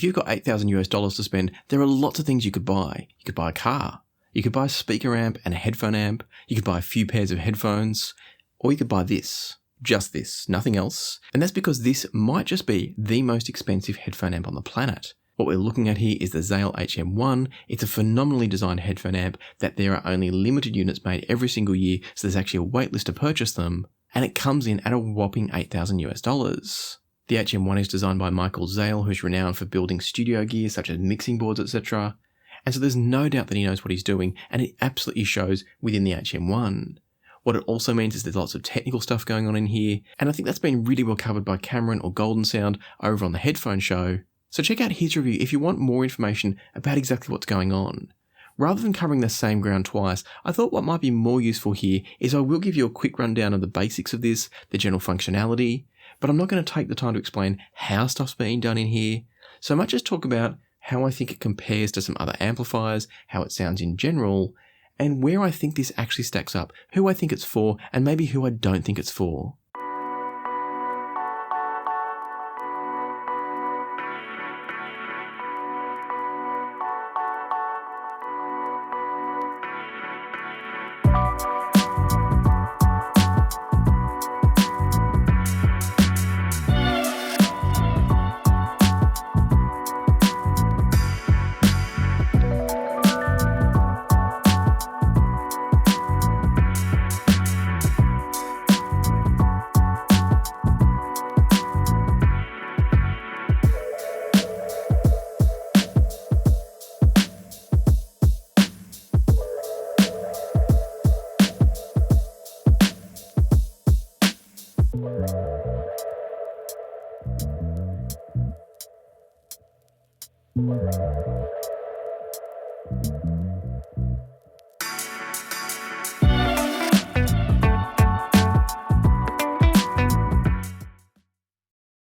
if you've got $8,000 to spend, there are lots of things you could buy. You could buy a car. You could buy a speaker amp and a headphone amp. You could buy a few pairs of headphones. Or you could buy this. Just this. Nothing else. And that's because this might just be the most expensive headphone amp on the planet. What we're looking at here is the Zahl HM-1. It's a phenomenally designed headphone amp that there are only limited units made every single year, so there's actually a wait list to purchase them. And it comes in at a whopping $8,000. The HM-1 is designed by Michael Zahl, who's renowned for building studio gear such as mixing boards, etc. And so there's no doubt that he knows what he's doing, and it absolutely shows within the HM-1. What it also means is there's lots of technical stuff going on in here, and I think that's been really well covered by Cameron or Golden Sound over on the Headphone Show. So check out his review if you want more information about exactly what's going on. Rather than covering the same ground twice, I thought what might be more useful here is I will give you a quick rundown of the basics of this, the general functionality, but I'm not going to take the time to explain how stuff's being done in here, so I might just talk about how I think it compares to some other amplifiers, how it sounds in general, and where I think this actually stacks up, who I think it's for, and maybe who I don't think it's for.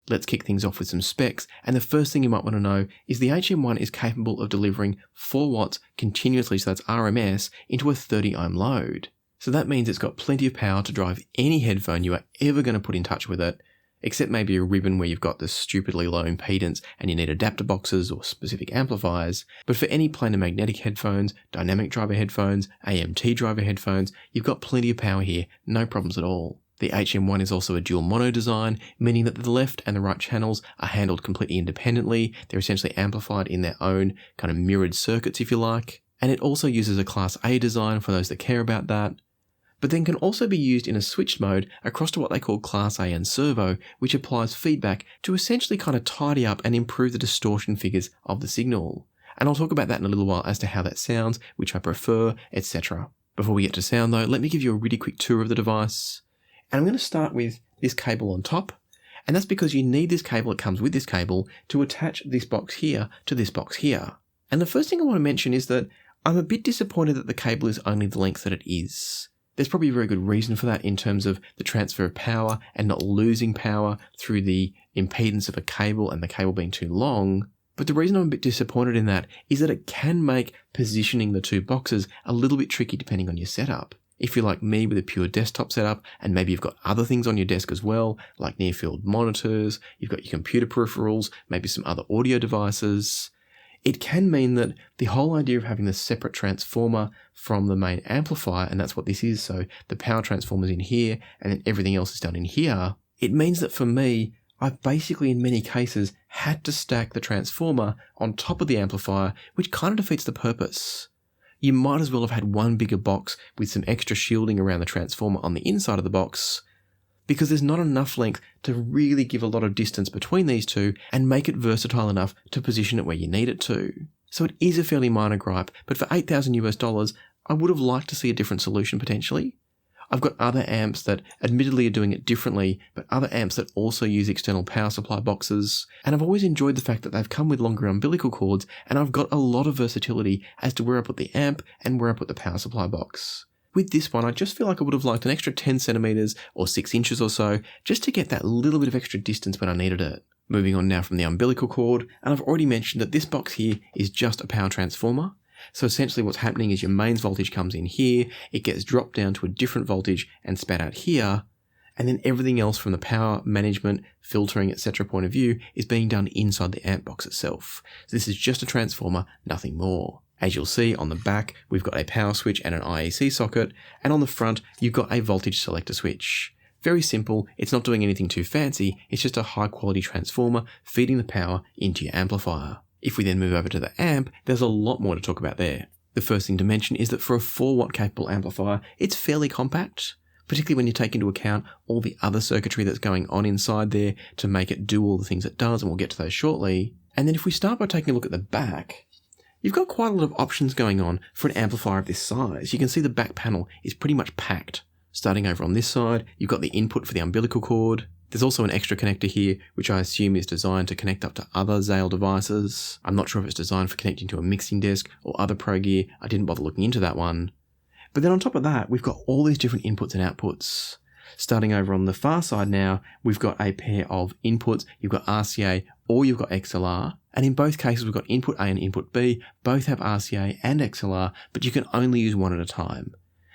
Let's kick things off with some specs, and the first thing you might want to know is the HM-1 is capable of delivering 4 watts continuously, so that's RMS, into a 30 ohm load. So that means it's got plenty of power to drive any headphone you are ever going to put in touch with it, except maybe a ribbon where you've got this stupidly low impedance and you need adapter boxes or specific amplifiers. But for any planar magnetic headphones, dynamic driver headphones, AMT driver headphones, you've got plenty of power here, no problems at all. The HM-1 is also a dual mono design, meaning that the left and the right channels are handled completely independently. They're essentially amplified in their own kind of mirrored circuits, if you like. And it also uses a Class A design for those that care about that, but then can also be used in a switched mode across to what they call Class A and Servo, which applies feedback to essentially kind of tidy up and improve the distortion figures of the signal. And I'll talk about that in a little while as to how that sounds, which I prefer, etc. Before we get to sound though, let me give you a really quick tour of the device. And I'm going to start with this cable on top, and that's because you need this cable, it comes with this cable, to attach this box here to this box here. And the first thing I want to mention is that I'm a bit disappointed that the cable is only the length that it is. There's probably a very good reason for that in terms of the transfer of power and not losing power through the impedance of a cable and the cable being too long. But the reason I'm a bit disappointed in that is that it can make positioning the two boxes a little bit tricky depending on your setup. If you're like me with a pure desktop setup, and maybe you've got other things on your desk as well, like near-field monitors, you've got your computer peripherals, maybe some other audio devices, it can mean that the whole idea of having the separate transformer from the main amplifier, and that's what this is, so the power transformer's in here, and then everything else is done in here, it means that for me, I've basically in many cases had to stack the transformer on top of the amplifier, which kind of defeats the purpose. You might as well have had one bigger box with some extra shielding around the transformer on the inside of the box, because there's not enough length to really give a lot of distance between these two and make it versatile enough to position it where you need it to. So it is a fairly minor gripe, but for $8,000 I would have liked to see a different solution potentially. I've got other amps that admittedly are doing it differently, but other amps that also use external power supply boxes, and I've always enjoyed the fact that they've come with longer umbilical cords, and I've got a lot of versatility as to where I put the amp and where I put the power supply box. With this one, I just feel like I would have liked an extra 10 centimeters or 6 inches or so, just to get that little bit of extra distance when I needed it. Moving on now from the umbilical cord, and I've already mentioned that this box here is just a power transformer. So essentially what's happening is your mains voltage comes in here, it gets dropped down to a different voltage and spat out here, and then everything else from the power management, filtering, etc. point of view is being done inside the amp box itself. So this is just a transformer, nothing more. As you'll see on the back, we've got a power switch and an IEC socket, and on the front, you've got a voltage selector switch. Very simple, it's not doing anything too fancy, it's just a high quality transformer feeding the power into your amplifier. If we then move over to the amp, there's a lot more to talk about there. The first thing to mention is that for a 4-watt capable amplifier, it's fairly compact, particularly when you take into account all the other circuitry that's going on inside there to make it do all the things it does, and we'll get to those shortly. And then if we start by taking a look at the back, you've got quite a lot of options going on for an amplifier of this size. You can see the back panel is pretty much packed. Starting over on this side, you've got the input for the umbilical cord. There's also an extra connector here, which I assume is designed to connect up to other Zahl devices. I'm not sure if it's designed for connecting to a mixing desk or other pro gear. I didn't bother looking into that one. But then on top of that, we've got all these different inputs and outputs. Starting over on the far side now, we've got a pair of inputs. You've got RCA or you've got XLR. And in both cases, we've got input A and input B. Both have RCA and XLR, but you can only use one at a time.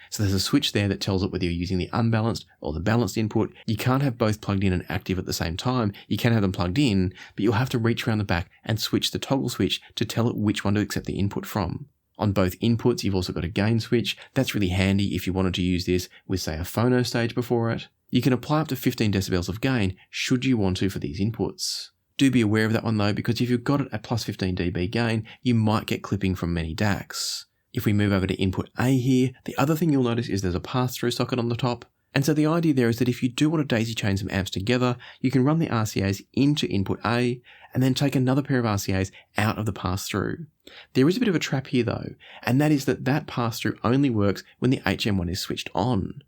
So there's a switch there that tells it whether you're using the unbalanced or the balanced input. You can't have both plugged in and active at the same time. You can have them plugged in, but you'll have to reach around the back and switch the toggle switch to tell it which one to accept the input from. On both inputs, you've also got a gain switch. That's really handy if you wanted to use this with, say, a phono stage before it. You can apply up to 15 decibels of gain should you want to for these inputs. Do be aware of that one though, because if you've got it at plus 15 dB gain, you might get clipping from many DACs. If we move over to input A here, the other thing you'll notice is there's a pass-through socket on the top. And so the idea there is that if you do want to daisy chain some amps together, you can run the RCAs into input A and then take another pair of RCAs out of the pass-through. There is a bit of a trap here though, and that is that pass-through only works when the HM1 is switched on.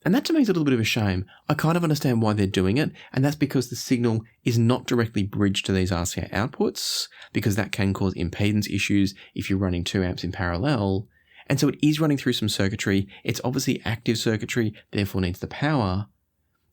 And that to me is a little bit of a shame. I kind of understand why they're doing it, and that's because the signal is not directly bridged to these RCA outputs, because that can cause impedance issues if you're running 2 amps in parallel. And so it is running through some circuitry. It's obviously active circuitry, therefore needs the power.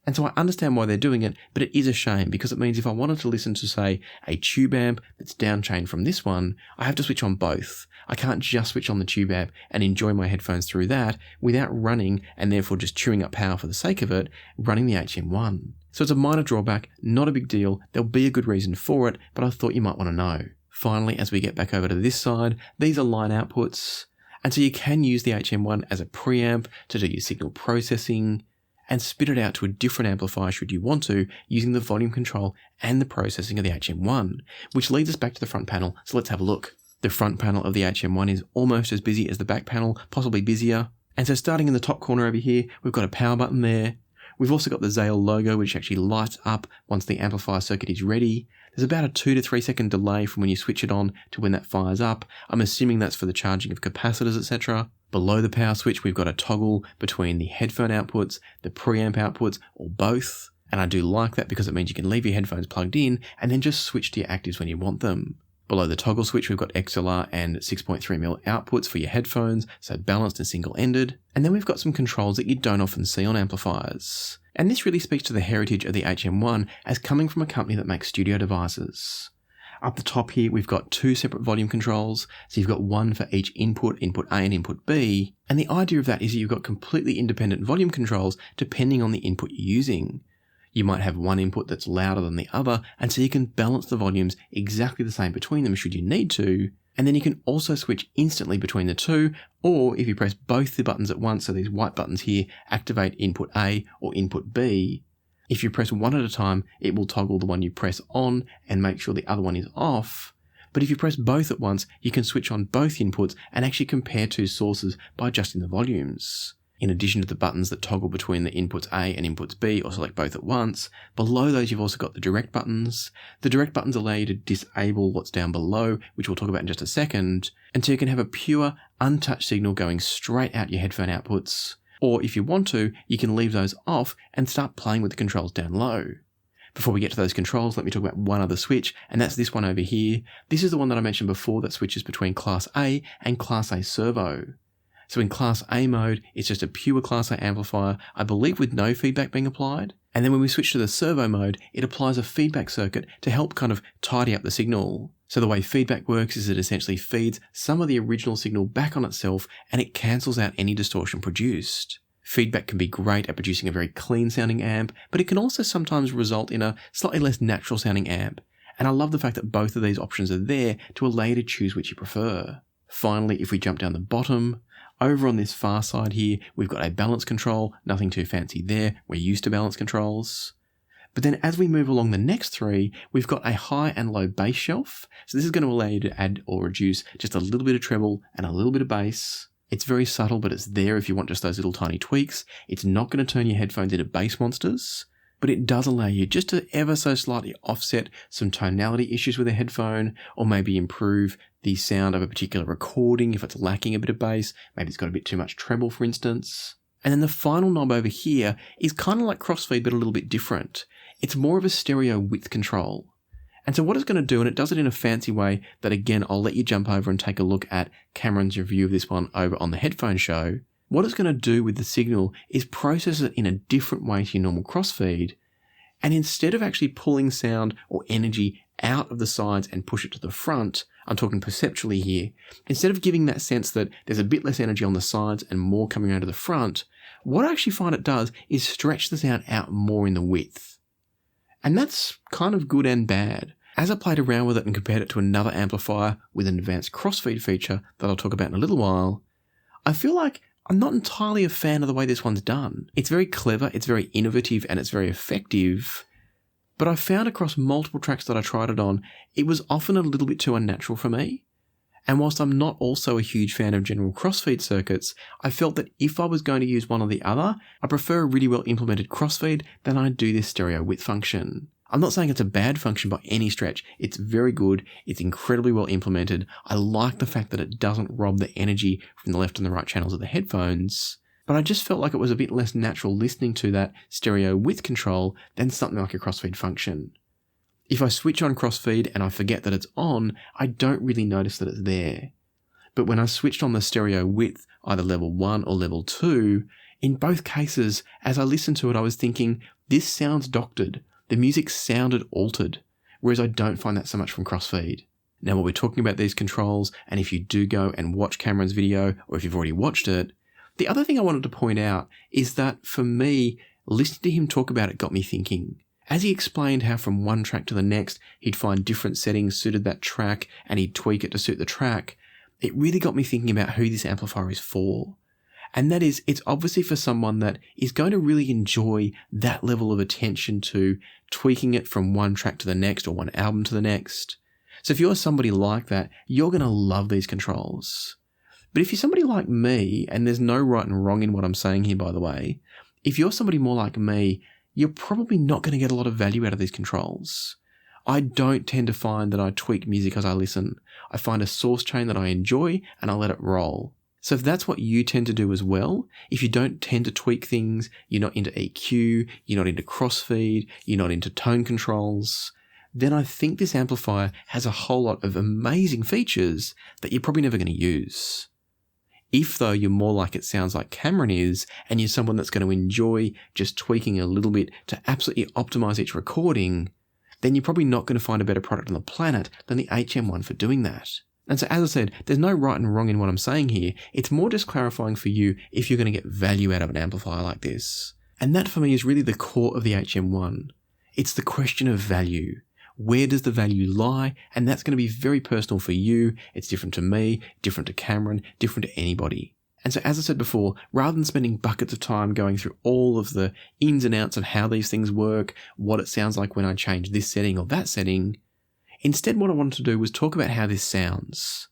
And so I understand why they're doing it, but it is a shame because it means if I wanted to listen to, say, a tube amp that's downchained from this one, I have to switch on both. I can't just switch on the tube amp and enjoy my headphones through that without running, and therefore just chewing up power for the sake of it, running the HM1. So it's a minor drawback, not a big deal. There'll be a good reason for it, but I thought you might want to know. Finally, as we get back over to this side, these are line outputs. And so you can use the HM1 as a preamp to do your signal processing and spit it out to a different amplifier should you want to, using the volume control and the processing of the HM1, which leads us back to the front panel. So let's have a look. The front panel of the HM1 is almost as busy as the back panel, possibly busier. And so starting in the top corner over here, we've got a power button there. We've also got the Zahl logo, which actually lights up once the amplifier circuit is ready. There's about a 2 to 3 second delay from when you switch it on to when that fires up. I'm assuming that's for the charging of capacitors, etc. Below the power switch, we've got a toggle between the headphone outputs, the preamp outputs, or both. And I do like that because it means you can leave your headphones plugged in and then just switch to your actives when you want them. Below the toggle switch, we've got XLR and 6.3mm outputs for your headphones, so balanced and single-ended. And then we've got some controls that you don't often see on amplifiers. And this really speaks to the heritage of the HM1 as coming from a company that makes studio devices. Up the top here, we've got 2 separate volume controls, so you've got one for each input, input A and input B. And the idea of that is that you've got completely independent volume controls depending on the input you're using. You might have one input that's louder than the other, and so you can balance the volumes exactly the same between them should you need to. And then you can also switch instantly between the two, or if you press both the buttons at once, so these white buttons here activate input A or input B. If you press one at a time, it will toggle the one you press on and make sure the other one is off. But if you press both at once, you can switch on both inputs and actually compare 2 sources by adjusting the volumes. In addition to the buttons that toggle between the inputs A and inputs B or select both at once, below those you've also got the direct buttons. The direct buttons allow you to disable what's down below, which we'll talk about in just a second, and so you can have a pure, untouched signal going straight out your headphone outputs. Or if you want to, you can leave those off and start playing with the controls down low. Before we get to those controls, let me talk about one other switch, and that's this one over here. This is the one that I mentioned before that switches between Class A and Class A Servo. So in Class A mode, it's just a pure Class A amplifier, I believe with no feedback being applied. And then when we switch to the Servo mode, it applies a feedback circuit to help kind of tidy up the signal. So the way feedback works is it essentially feeds some of the original signal back on itself and it cancels out any distortion produced. Feedback can be great at producing a very clean sounding amp, but it can also sometimes result in a slightly less natural sounding amp. And I love the fact that both of these options are there to allow you to choose which you prefer. Finally, if we jump down the bottom, over on this far side here, we've got a balance control, nothing too fancy there, we're used to balance controls. But then as we move along the next three, we've got a high and low bass shelf. So this is going to allow you to add or reduce just a little bit of treble and a little bit of bass. It's very subtle, but it's there if you want just those little tiny tweaks. It's not going to turn your headphones into bass monsters, but it does allow you just to ever so slightly offset some tonality issues with a headphone, or maybe improve the sound of a particular recording if it's lacking a bit of bass. Maybe it's got a bit too much treble, for instance. And then the final knob over here is kind of like crossfeed, but a little bit different. It's more of a stereo width control. And so what it's going to do, and it does it in a fancy way that, again, I'll let you jump over and take a look at Cameron's review of this one over on the headphone show. What it's going to do with the signal is process it in a different way to your normal crossfeed. And instead of actually pulling sound or energy out of the sides and push it to the front, I'm talking perceptually here, instead of giving that sense that there's a bit less energy on the sides and more coming out of the front, what I actually find it does is stretch the sound out more in the width. And that's kind of good and bad. As I played around with it and compared it to another amplifier with an advanced crossfeed feature that I'll talk about in a little while, I feel like I'm not entirely a fan of the way this one's done. It's very clever, it's very innovative, and it's very effective, but I found across multiple tracks that I tried it on, it was often a little bit too unnatural for me. And whilst I'm not also a huge fan of general crossfeed circuits, I felt that if I was going to use one or the other, I prefer a really well implemented crossfeed than I do this stereo width function. I'm not saying it's a bad function by any stretch. It's very good. It's incredibly well implemented. I like the fact that it doesn't rob the energy from the left and the right channels of the headphones. But I just felt like it was a bit less natural listening to that stereo width control than something like a crossfeed function. If I switch on crossfeed and I forget that it's on, I don't really notice that it's there. But when I switched on the stereo width, either level 1 or level 2, in both cases, as I listened to it, I was thinking, this sounds doctored. The music sounded altered, whereas I don't find that so much from crossfeed. Now, while we're talking about these controls, and if you do go and watch Cameron's video, or if you've already watched it, the other thing I wanted to point out is that for me, listening to him talk about it got me thinking. As he explained how from one track to the next, he'd find different settings suited that track and he'd tweak it to suit the track, it really got me thinking about who this amplifier is for. And that is, it's obviously for someone that is going to really enjoy that level of attention to tweaking it from one track to the next or one album to the next. So if you're somebody like that, you're going to love these controls. But if you're somebody like me, and there's no right and wrong in what I'm saying here, by the way, if you're somebody more like me, you're probably not going to get a lot of value out of these controls. I don't tend to find that I tweak music as I listen. I find a source chain that I enjoy and I let it roll. So if that's what you tend to do as well, if you don't tend to tweak things, you're not into EQ, you're not into crossfeed, you're not into tone controls, then I think this amplifier has a whole lot of amazing features that you're probably never going to use. If, though, you're more like it sounds like Cameron is, and you're someone that's going to enjoy just tweaking a little bit to absolutely optimize each recording, then you're probably not going to find a better product on the planet than the HM1 for doing that. And so, as I said, there's no right and wrong in what I'm saying here. It's more just clarifying for you if you're going to get value out of an amplifier like this. And that, for me, is really the core of the HM1. It's the question of value. Where does the value lie? And that's going to be very personal for you. It's different to me, different to Cameron, different to anybody. And so, as I said before, rather than spending buckets of time going through all of the ins and outs of how these things work, what it sounds like when I change this setting or that setting, instead what I wanted to do was talk about how this sounds.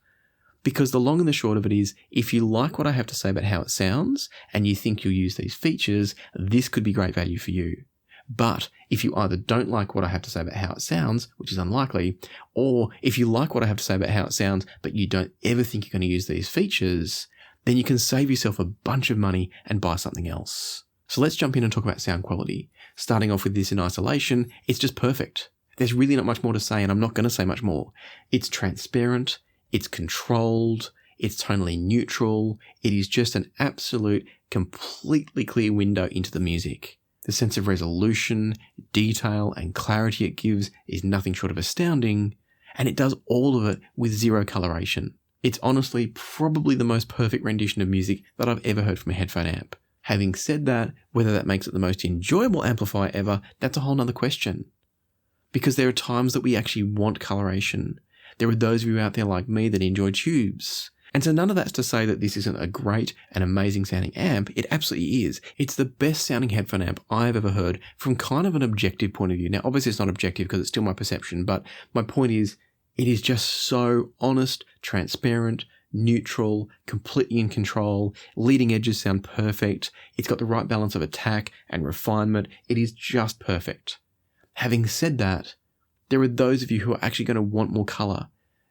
Because the long and the short of it is, if you like what I have to say about how it sounds, and you think you'll use these features, this could be great value for you. But if you either don't like what I have to say about how it sounds, which is unlikely, or if you like what I have to say about how it sounds, but you don't ever think you're going to use these features, then you can save yourself a bunch of money and buy something else. So let's jump in and talk about sound quality. Starting off with this in isolation, it's just perfect. There's really not much more to say, and I'm not going to say much more. It's transparent, it's controlled, it's tonally neutral, it is just an absolute, completely clear window into the music. The sense of resolution, detail, and clarity it gives is nothing short of astounding, and it does all of it with zero coloration. It's honestly probably the most perfect rendition of music that I've ever heard from a headphone amp. Having said that, whether that makes it the most enjoyable amplifier ever, that's a whole nother question. Because there are times that we actually want coloration. There are those of you out there like me that enjoy tubes. And so none of that's to say that this isn't a great and amazing sounding amp. It absolutely is. It's the best sounding headphone amp I've ever heard from kind of an objective point of view. Now, obviously it's not objective because it's still my perception, but my point is, it is just so honest, transparent, neutral, completely in control. Leading edges sound perfect. It's got the right balance of attack and refinement. It is just perfect. Having said that, there are those of you who are actually going to want more color.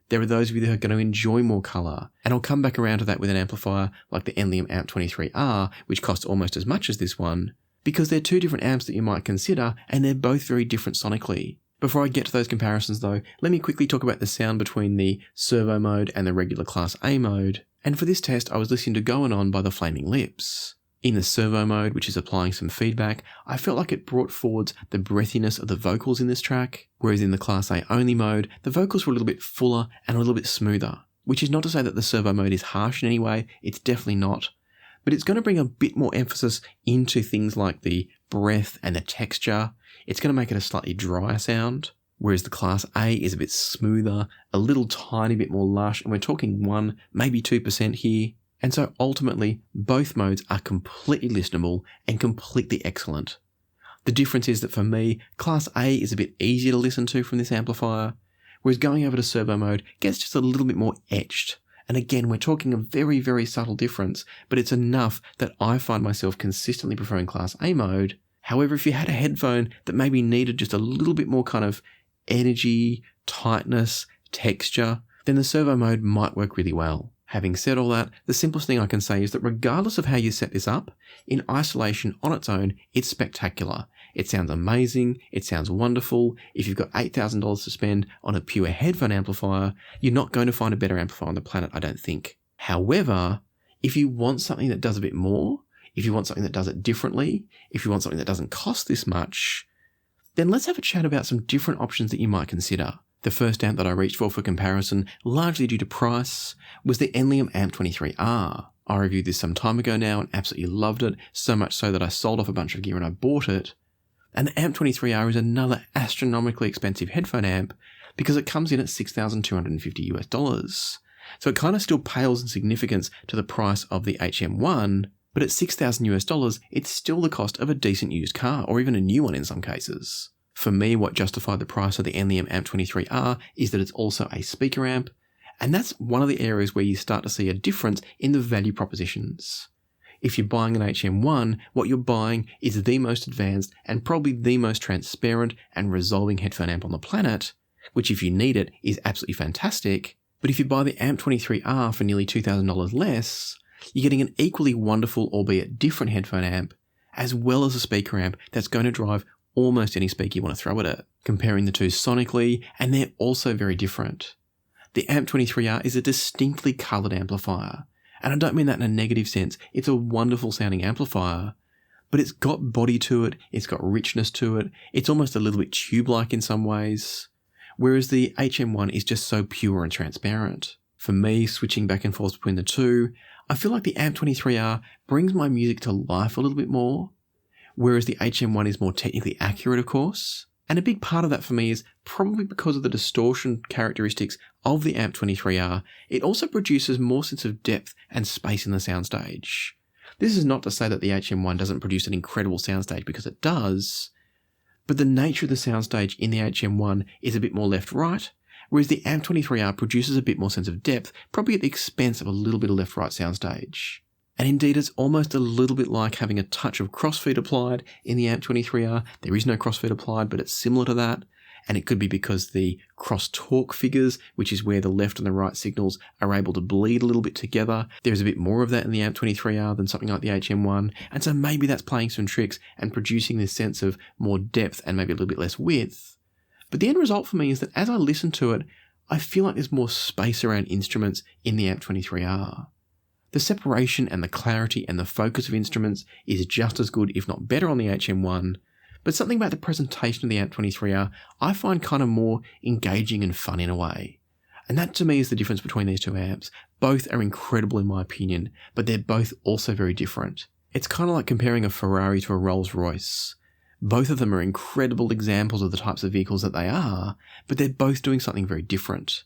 There are those of you that are going to enjoy more color. And I'll come back around to that with an amplifier like the Enleum AMP-23R, which costs almost as much as this one, because they're two different amps that you might consider, and they're both very different sonically. Before I get to those comparisons though, let me quickly talk about the sound between the Servo mode and the regular Class A mode. And for this test, I was listening to Going On by the Flaming Lips. In the Servo mode, which is applying some feedback, I felt like it brought forwards the breathiness of the vocals in this track, whereas in the Class A only mode, the vocals were a little bit fuller and a little bit smoother. Which is not to say that the Servo mode is harsh in any way, it's definitely not. But it's going to bring a bit more emphasis into things like the breath and the texture. It's going to make it a slightly drier sound, whereas the Class A is a bit smoother, a little tiny bit more lush, and we're talking 1, maybe 2% here. And so ultimately, both modes are completely listenable and completely excellent. The difference is that for me, Class A is a bit easier to listen to from this amplifier, whereas going over to Servo mode gets just a little bit more etched. And again, we're talking a very, very subtle difference, but it's enough that I find myself consistently preferring Class A mode. However, if you had a headphone that maybe needed just a little bit more kind of energy, tightness, texture, then the Servo mode might work really well. Having said all that, the simplest thing I can say is that regardless of how you set this up, in isolation on its own, it's spectacular. It sounds amazing, it sounds wonderful. If you've got $8,000 to spend on a pure headphone amplifier, you're not going to find a better amplifier on the planet, I don't think. However, if you want something that does a bit more, if you want something that does it differently, if you want something that doesn't cost this much, then let's have a chat about some different options that you might consider. The first amp that I reached for comparison, largely due to price, was the Enleum AMP-23R. I reviewed this some time ago now and absolutely loved it, so much so that I sold off a bunch of gear and I bought it. And the AMP-23R is another astronomically expensive headphone amp because it comes in at $6,250 US. So it kind of still pales in significance to the price of the HM1, but at $6,000 US, it's still the cost of a decent used car, or even a new one in some cases. For me, what justified the price of the Enleum AMP-23R is that it's also a speaker amp, and that's one of the areas where you start to see a difference in the value propositions. If you're buying an HM1, what you're buying is the most advanced and probably the most transparent and resolving headphone amp on the planet, which if you need it is absolutely fantastic. But if you buy the AMP-23R for nearly $2,000 less, you're getting an equally wonderful, albeit different headphone amp, as well as a speaker amp that's going to drive almost any speaker you want to throw at it. Comparing the two sonically, and they're also very different. The AMP-23R is a distinctly coloured amplifier, and I don't mean that in a negative sense. It's a wonderful sounding amplifier, but it's got body to it, it's got richness to it, it's almost a little bit tube-like in some ways, whereas the HM1 is just so pure and transparent. For me, switching back and forth between the two, I feel like the AMP-23R brings my music to life a little bit more, whereas the HM1 is more technically accurate, of course. And a big part of that for me is probably because of the distortion characteristics of the AMP-23R. It also produces more sense of depth and space in the soundstage. This is not to say that the HM1 doesn't produce an incredible soundstage, because it does, but the nature of the soundstage in the HM1 is a bit more left-right, whereas the AMP-23R produces a bit more sense of depth, probably at the expense of a little bit of left-right soundstage. And indeed, it's almost a little bit like having a touch of crossfeed applied in the AMP-23R. There is no crossfeed applied, but it's similar to that. And it could be because the cross-talk figures, which is where the left and the right signals are able to bleed a little bit together, there's a bit more of that in the AMP-23R than something like the HM1. And so maybe that's playing some tricks and producing this sense of more depth and maybe a little bit less width. But the end result for me is that as I listen to it, I feel like there's more space around instruments in the AMP-23R. The separation and the clarity and the focus of instruments is just as good, if not better, on the HM1, but something about the presentation of the AMP-23R I find kind of more engaging and fun in a way. And that to me is the difference between these two amps. Both are incredible in my opinion, but they're both also very different. It's kind of like comparing a Ferrari to a Rolls-Royce. Both of them are incredible examples of the types of vehicles that they are, but they're both doing something very different.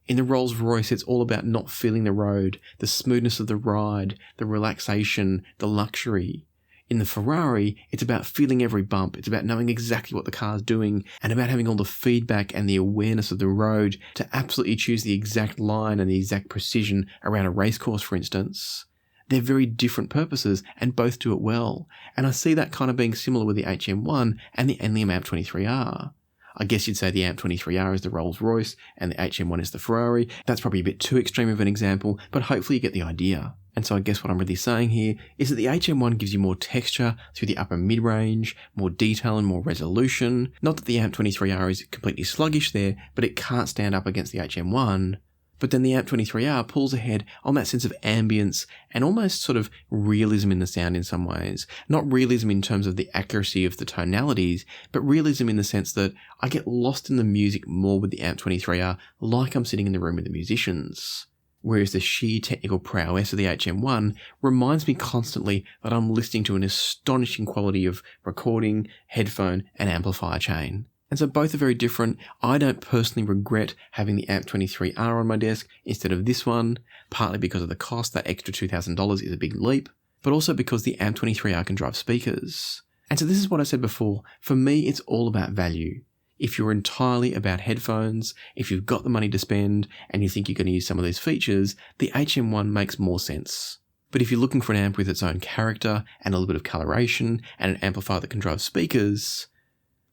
In the Rolls-Royce, it's all about not feeling the road, the smoothness of the ride, the relaxation, the luxury. In the Ferrari, it's about feeling every bump, it's about knowing exactly what the car's doing, and about having all the feedback and the awareness of the road to absolutely choose the exact line and the exact precision around a racecourse, for instance. They're very different purposes, and both do it well, and I see that kind of being similar with the HM1 and the Enleum AMP-23R. I guess you'd say the AMP-23R is the Rolls-Royce and the HM1 is the Ferrari. That's probably a bit too extreme of an example, but hopefully you get the idea. And so I guess what I'm really saying here is that the HM1 gives you more texture through the upper mid-range, more detail and more resolution. Not that the AMP-23R is completely sluggish there, but it can't stand up against the HM1. But then the AMP-23R pulls ahead on that sense of ambience and almost sort of realism in the sound in some ways. Not realism in terms of the accuracy of the tonalities, but realism in the sense that I get lost in the music more with the AMP-23R, like I'm sitting in the room with the musicians. Whereas the sheer technical prowess of the HM1 reminds me constantly that I'm listening to an astonishing quality of recording, headphone, and amplifier chain. And so both are very different. I don't personally regret having the AMP-23R on my desk instead of this one, partly because of the cost. That extra $2,000 is a big leap, but also because the AMP-23R can drive speakers. And so this is what I said before. For me, it's all about value. If you're entirely about headphones, if you've got the money to spend and you think you're going to use some of these features, the HM1 makes more sense. But if you're looking for an amp with its own character and a little bit of coloration and an amplifier that can drive speakers,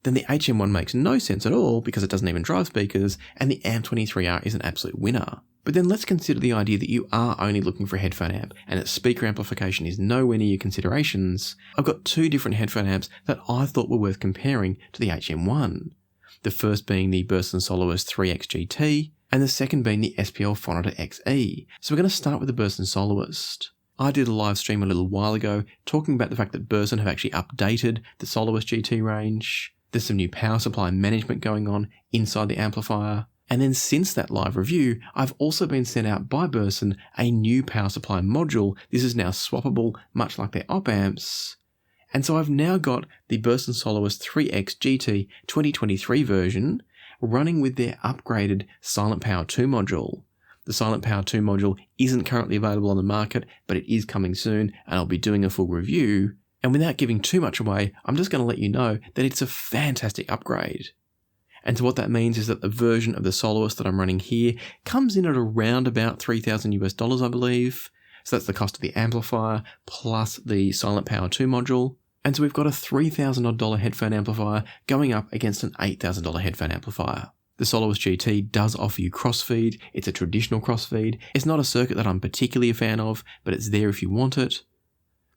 then the HM1 makes no sense at all because it doesn't even drive speakers, and the AMP-23R is an absolute winner. But then let's consider the idea that you are only looking for a headphone amp and that speaker amplification is nowhere near your considerations. I've got two different headphone amps that I thought were worth comparing to the HM1. The first being the Burson Soloist 3X GT, and the second being the SPL Phonitor XE. So we're going to start with the Burson Soloist. I did a live stream a little while ago talking about the fact that Burson have actually updated the Soloist GT range. There's some new power supply management going on inside the amplifier. And then since that live review, I've also been sent out by Burson a new power supply module. This is now swappable, much like their op amps. And so I've now got the Burson Soloist 3X GT 2023 version running with their upgraded Silent Power 2 module. The Silent Power 2 module isn't currently available on the market, but it is coming soon, and I'll be doing a full review. And without giving too much away, I'm just going to let you know that it's a fantastic upgrade. And so what that means is that the version of the Soloist that I'm running here comes in at around about $3,000 I believe. So that's the cost of the amplifier plus the Silent Power 2 module. And so we've got a $3,000 headphone amplifier going up against an $8,000 headphone amplifier. The Soloist GT does offer you crossfeed. It's a traditional crossfeed. It's not a circuit that I'm particularly a fan of, but it's there if you want it.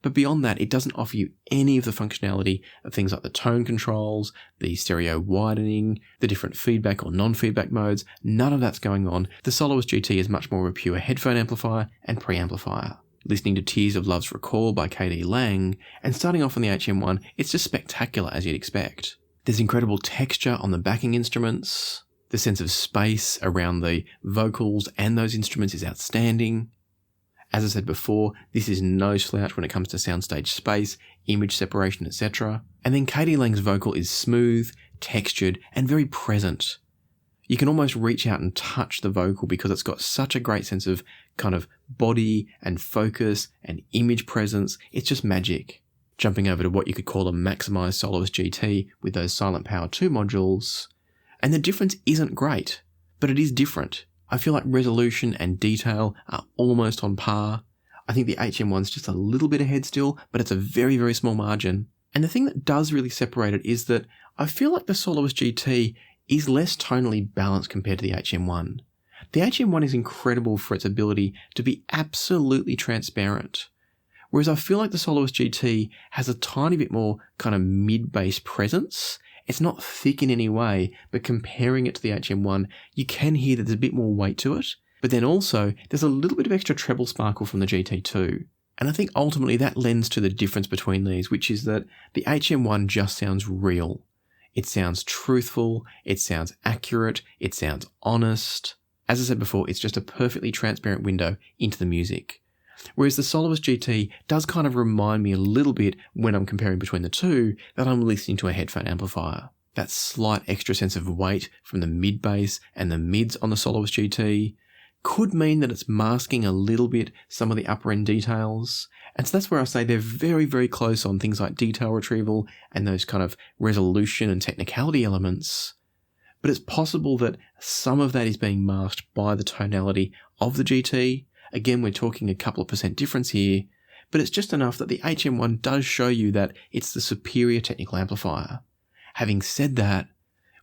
But beyond that, it doesn't offer you any of the functionality of things like the tone controls, the stereo widening, the different feedback or non-feedback modes. None of that's going on. The Soloist GT is much more of a pure headphone amplifier and preamplifier. Listening to Tears of Love's Recall by KD Lang, and starting off on the HM1, it's just spectacular as you'd expect. There's incredible texture on the backing instruments. The sense of space around the vocals and those instruments is outstanding. As I said before, this is no slouch when it comes to soundstage space, image separation, etc. And then KD Lang's vocal is smooth, textured, and very present. You can almost reach out and touch the vocal because it's got such a great sense of kind of body and focus and image presence. It's just magic. Jumping over to what you could call a maximized Soloist GT with those Silent Power 2 modules. And the difference isn't great, but it is different. I feel like resolution and detail are almost on par. I think the HM1's just a little bit ahead still, but it's a very, very small margin. And the thing that does really separate it is that I feel like the Soloist GT is less tonally balanced compared to the HM1. The HM1 is incredible for its ability to be absolutely transparent, whereas I feel like the Soloist GT has a tiny bit more kind of mid-bass presence. It's not thick in any way, but comparing it to the HM1, you can hear that there's a bit more weight to it, but then also there's a little bit of extra treble sparkle from the GT2. And I think ultimately that lends to the difference between these, which is that the HM1 just sounds real. It sounds truthful, it sounds accurate, it sounds honest. As I said before, it's just a perfectly transparent window into the music. Whereas the Soloist GT does kind of remind me a little bit when I'm comparing between the two that I'm listening to a headphone amplifier. That slight extra sense of weight from the mid bass and the mids on the Soloist GT could mean that it's masking a little bit some of the upper end details. And so that's where I say they're very, very close on things like detail retrieval and those kind of resolution and technicality elements. But it's possible that some of that is being masked by the tonality of the GT. Again, we're talking a couple of % difference here, but it's just enough that the HM1 does show you that it's the superior technical amplifier. Having said that,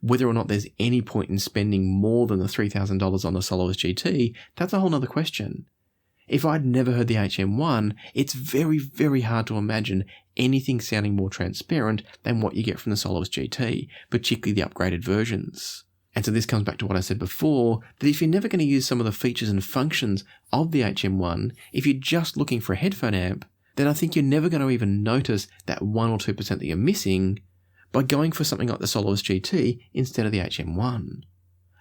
whether or not there's any point in spending more than the $3,000 on the Soloist GT, that's a whole nother question. If I'd never heard the HM1, it's very, very hard to imagine anything sounding more transparent than what you get from the Soloist GT, particularly the upgraded versions. And so this comes back to what I said before, that if you're never going to use some of the features and functions of the HM1, if you're just looking for a headphone amp, then I think you're never going to even notice that 1 or 2% that you're missing by going for something like the Soloist GT instead of the HM1.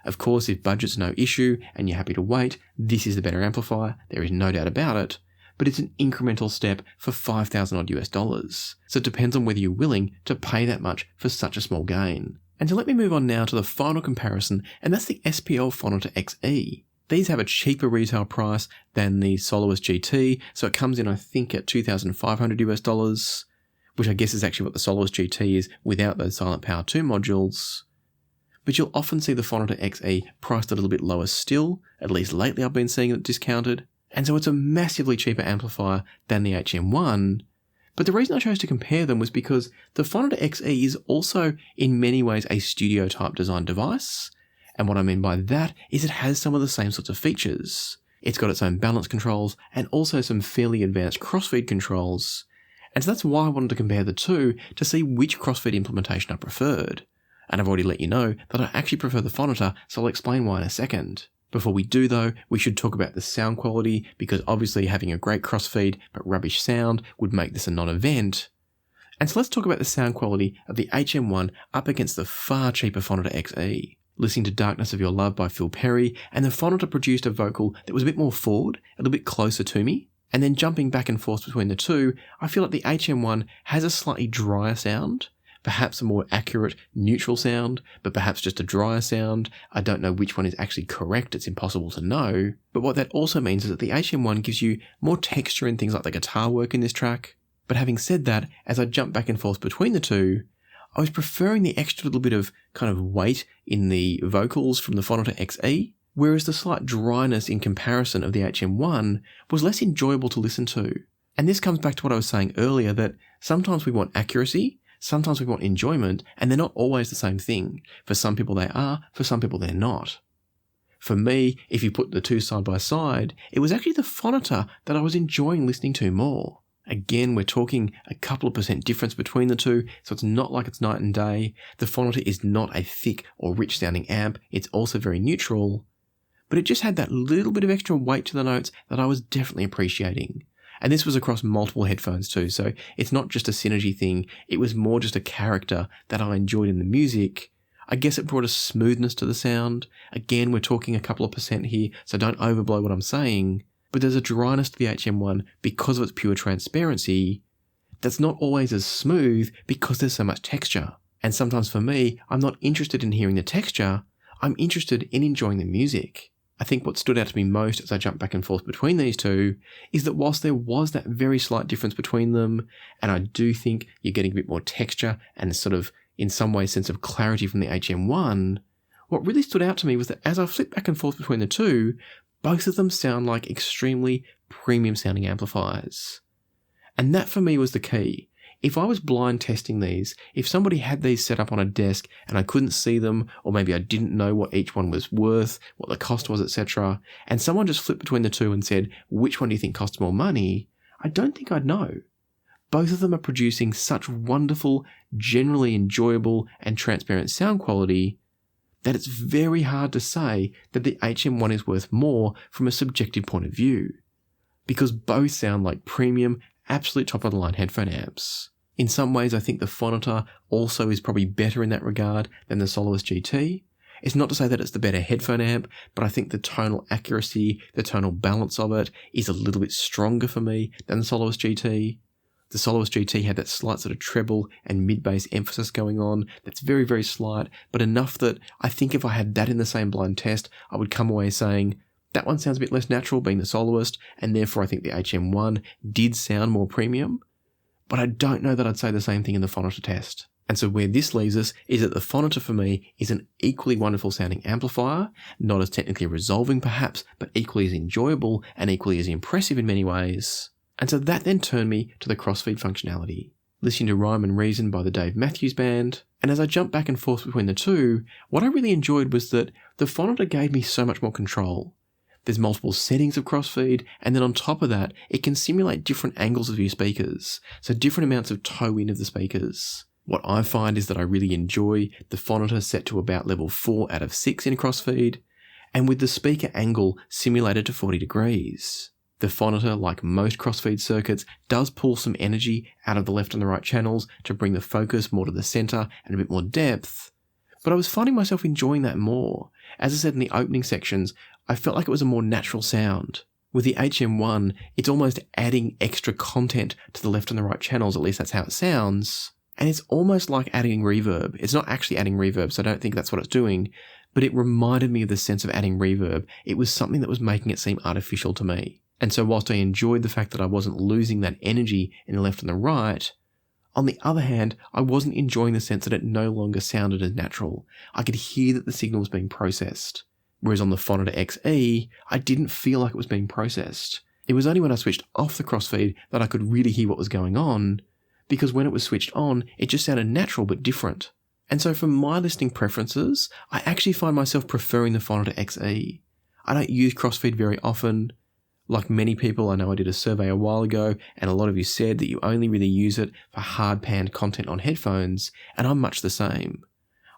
Of course, if budget's no issue and you're happy to wait, this is the better amplifier, there is no doubt about it, but it's an incremental step for $5,000 odd US. So it depends on whether you're willing to pay that much for such a small gain. And so let me move on now to the final comparison, and that's the SPL Phonitor XE. These have a cheaper retail price than the Soloist GT, so it comes in I think at $2,500 US, which I guess is actually what the Soloist GT is without those Silent Power 2 modules. But you'll often see the Phonitor XE priced a little bit lower still, at least lately I've been seeing it discounted, and so it's a massively cheaper amplifier than the HM1. But the reason I chose to compare them was because the Phonitor XE is also in many ways a studio type design device, and what I mean by that is it has some of the same sorts of features. It's got its own balance controls and also some fairly advanced crossfeed controls. And so that's why I wanted to compare the two to see which crossfeed implementation I preferred. And I've already let you know that I actually prefer the Phonitor, so I'll explain why in a second. Before we do though, we should talk about the sound quality, because obviously having a great crossfeed but rubbish sound would make this a non-event. And so let's talk about the sound quality of the HM1 up against the far cheaper Phonitor XE. Listening to Darkness of Your Love by Phil Perry, and the Phonitor produced a vocal that was a bit more forward, a little bit closer to me. And then jumping back and forth between the two, I feel like the HM1 has a slightly drier sound, perhaps a more accurate, neutral sound, but perhaps just a drier sound. I don't know which one is actually correct, it's impossible to know. But what that also means is that the HM1 gives you more texture in things like the guitar work in this track. But having said that, as I jump back and forth between the two, I was preferring the extra little bit of kind of weight in the vocals from the Phonitor XE, whereas the slight dryness in comparison of the HM1 was less enjoyable to listen to. And this comes back to what I was saying earlier, that sometimes we want accuracy, sometimes we want enjoyment, and they're not always the same thing. For some people they are, for some people they're not. For me, if you put the two side by side, it was actually the Phonitor that I was enjoying listening to more. Again, we're talking a couple of % difference between the two, so it's not like it's night and day. The Phonitor is not a thick or rich sounding amp, it's also very neutral. But it just had that little bit of extra weight to the notes that I was definitely appreciating. And this was across multiple headphones too, so it's not just a synergy thing, it was more just a character that I enjoyed in the music. I guess it brought a smoothness to the sound. Again, we're talking a couple of % here, so don't overblow what I'm saying. But there's a dryness to the HM1 because of its pure transparency that's not always as smooth because there's so much texture. And sometimes for me, I'm not interested in hearing the texture, I'm interested in enjoying the music. I think what stood out to me most as I jumped back and forth between these two is that whilst there was that very slight difference between them, and I do think you're getting a bit more texture and sort of, in some ways, sense of clarity from the HM1, what really stood out to me was that as I flipped back and forth between the two, both of them sound like extremely premium sounding amplifiers. And that for me was the key. If I was blind testing these, if somebody had these set up on a desk and I couldn't see them, or maybe I didn't know what each one was worth, what the cost was, etc., and someone just flipped between the two and said, which one do you think costs more money? I don't think I'd know. Both of them are producing such wonderful, generally enjoyable and transparent sound quality that it's very hard to say that the HM1 is worth more from a subjective point of view, because both sound like premium, absolute top-of-the-line headphone amps. In some ways, I think the Phonitor also is probably better in that regard than the Soloist GT, It's not to say that it's the better headphone amp, but I think the tonal accuracy, the tonal balance of it is a little bit stronger for me than the Soloist GT. The Soloist GT had that slight sort of treble and mid-bass emphasis going on that's very, very slight, but enough that I think if I had that in the same blind test, I would come away saying, that one sounds a bit less natural being the Soloist, and therefore I think the HM1 did sound more premium. But I don't know that I'd say the same thing in the Phonitor test. And so where this leaves us is that the Phonitor for me is an equally wonderful sounding amplifier, not as technically resolving perhaps, but equally as enjoyable and equally as impressive in many ways. And so that then turned me to the crossfeed functionality. Listening to Rhyme and Reason by the Dave Matthews Band, and as I jumped back and forth between the two, what I really enjoyed was that the Phonitor gave me so much more control. There's multiple settings of crossfeed, and then on top of that, it can simulate different angles of your speakers, so different amounts of toe in of the speakers. What I find is that I really enjoy the Phonitor set to about level 4 out of 6 in crossfeed, and with the speaker angle simulated to 40 degrees. The Phonitor, like most crossfeed circuits, does pull some energy out of the left and the right channels to bring the focus more to the center and a bit more depth, but I was finding myself enjoying that more. As I said in the opening sections, I felt like it was a more natural sound. With the HM1, it's almost adding extra content to the left and the right channels, at least that's how it sounds. And it's almost like adding reverb. It's not actually adding reverb, so I don't think that's what it's doing, but it reminded me of the sense of adding reverb. It was something that was making it seem artificial to me. And so whilst I enjoyed the fact that I wasn't losing that energy in the left and the right, on the other hand, I wasn't enjoying the sense that it no longer sounded as natural. I could hear that the signal was being processed. Whereas on the Phonitor XE, I didn't feel like it was being processed. It was only when I switched off the crossfeed that I could really hear what was going on, because when it was switched on, it just sounded natural but different. And so for my listening preferences, I actually find myself preferring the Phonitor XE. I don't use crossfeed very often. Like many people, I know I did a survey a while ago, and a lot of you said that you only really use it for hard-panned content on headphones, and I'm much the same.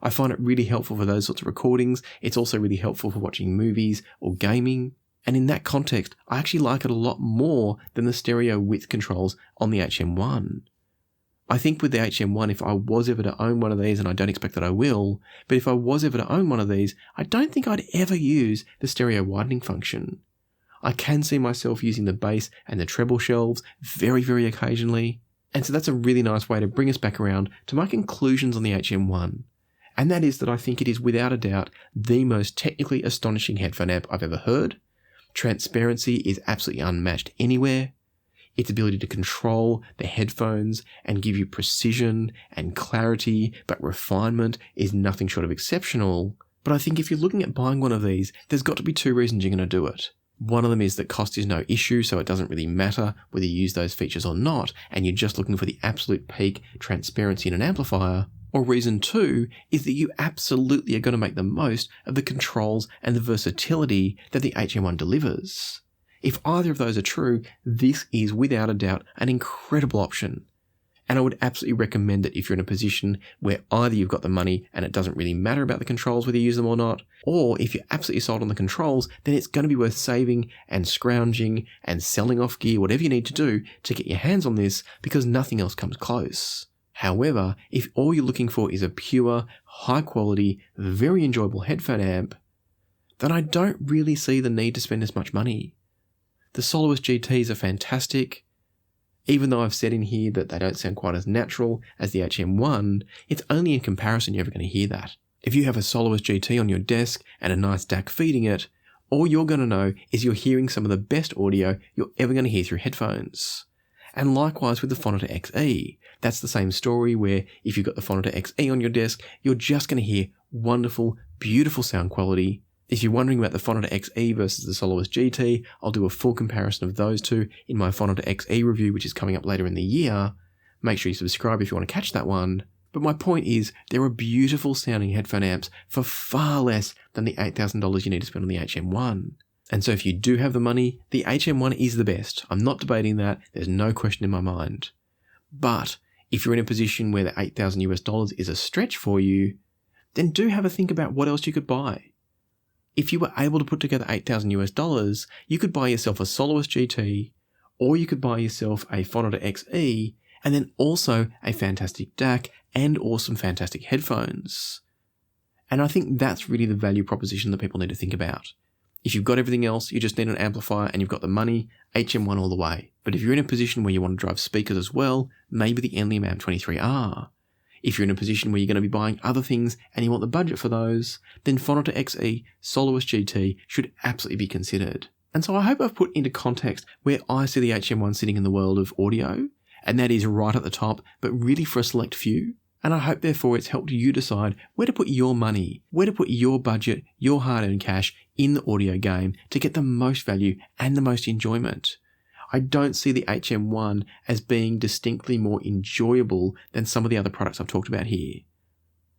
I find it really helpful for those sorts of recordings. It's also really helpful for watching movies or gaming. And in that context, I actually like it a lot more than the stereo width controls on the HM1. I think with the HM1, if I was ever to own one of these, and I don't expect that I will, but if I was ever to own one of these, I don't think I'd ever use the stereo widening function. I can see myself using the bass and the treble shelves very, very occasionally. And so that's a really nice way to bring us back around to my conclusions on the HM1. And that is that I think it is without a doubt the most technically astonishing headphone amp I've ever heard. Transparency is absolutely unmatched anywhere. Its ability to control the headphones and give you precision and clarity, but refinement is nothing short of exceptional. But I think if you're looking at buying one of these, there's got to be two reasons you're going to do it. One of them is that cost is no issue, so it doesn't really matter whether you use those features or not, and you're just looking for the absolute peak transparency in an amplifier. Or reason two is that you absolutely are going to make the most of the controls and the versatility that the HM1 delivers. If either of those are true, this is without a doubt an incredible option. And I would absolutely recommend that if you're in a position where either you've got the money and it doesn't really matter about the controls whether you use them or not, or if you're absolutely sold on the controls, then it's going to be worth saving and scrounging and selling off gear, whatever you need to do to get your hands on this, because nothing else comes close. However, if all you're looking for is a pure, high quality, very enjoyable headphone amp, then I don't really see the need to spend as much money. The Soloist GTs are fantastic. Even though I've said in here that they don't sound quite as natural as the HM1, it's only in comparison you're ever going to hear that. If you have a Soloist GT on your desk and a nice DAC feeding it, all you're going to know is you're hearing some of the best audio you're ever going to hear through headphones. And likewise with the Phonitor XE. That's the same story where if you've got the Phonitor XE on your desk, you're just going to hear wonderful, beautiful sound quality. If you're wondering about the Phonitor XE versus the Soloist GT, I'll do a full comparison of those two in my Phonitor XE review, which is coming up later in the year. Make sure you subscribe if you want to catch that one. But my point is, there are beautiful sounding headphone amps for far less than the $8,000 you need to spend on the HM1. And so if you do have the money, the HM1 is the best. I'm not debating that. There's no question in my mind. But if you're in a position where the $8,000 is a stretch for you, then do have a think about what else you could buy. If you were able to put together $8,000, you could buy yourself a Soloist GT, or you could buy yourself a Phonitor XE, and then also a fantastic DAC and awesome fantastic headphones. And I think that's really the value proposition that people need to think about. If you've got everything else, you just need an amplifier and you've got the money, HM1 all the way. But if you're in a position where you want to drive speakers as well, maybe the Enleum AMP-23R. If you're in a position where you're going to be buying other things and you want the budget for those, then Phonitor XE, Soloist GT should absolutely be considered. And so I hope I've put into context where I see the HM1 sitting in the world of audio, and that is right at the top, but really for a select few. And I hope therefore it's helped you decide where to put your money, where to put your budget, your hard-earned cash in the audio game to get the most value and the most enjoyment. I don't see the HM1 as being distinctly more enjoyable than some of the other products I've talked about here.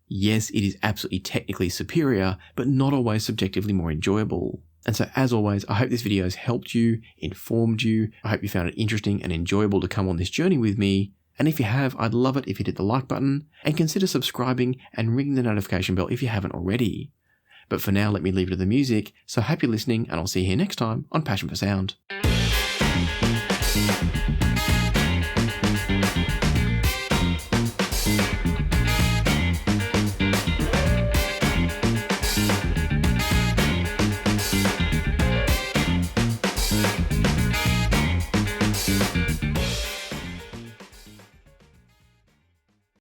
Yes, it is absolutely technically superior, but not always subjectively more enjoyable. And so as always, I hope this video has helped you, informed you. I hope you found it interesting and enjoyable to come on this journey with me. And if you have, I'd love it if you hit the like button and consider subscribing and ringing the notification bell if you haven't already. But for now, let me leave it to the music. So happy listening, and I'll see you here next time on Passion for Sound.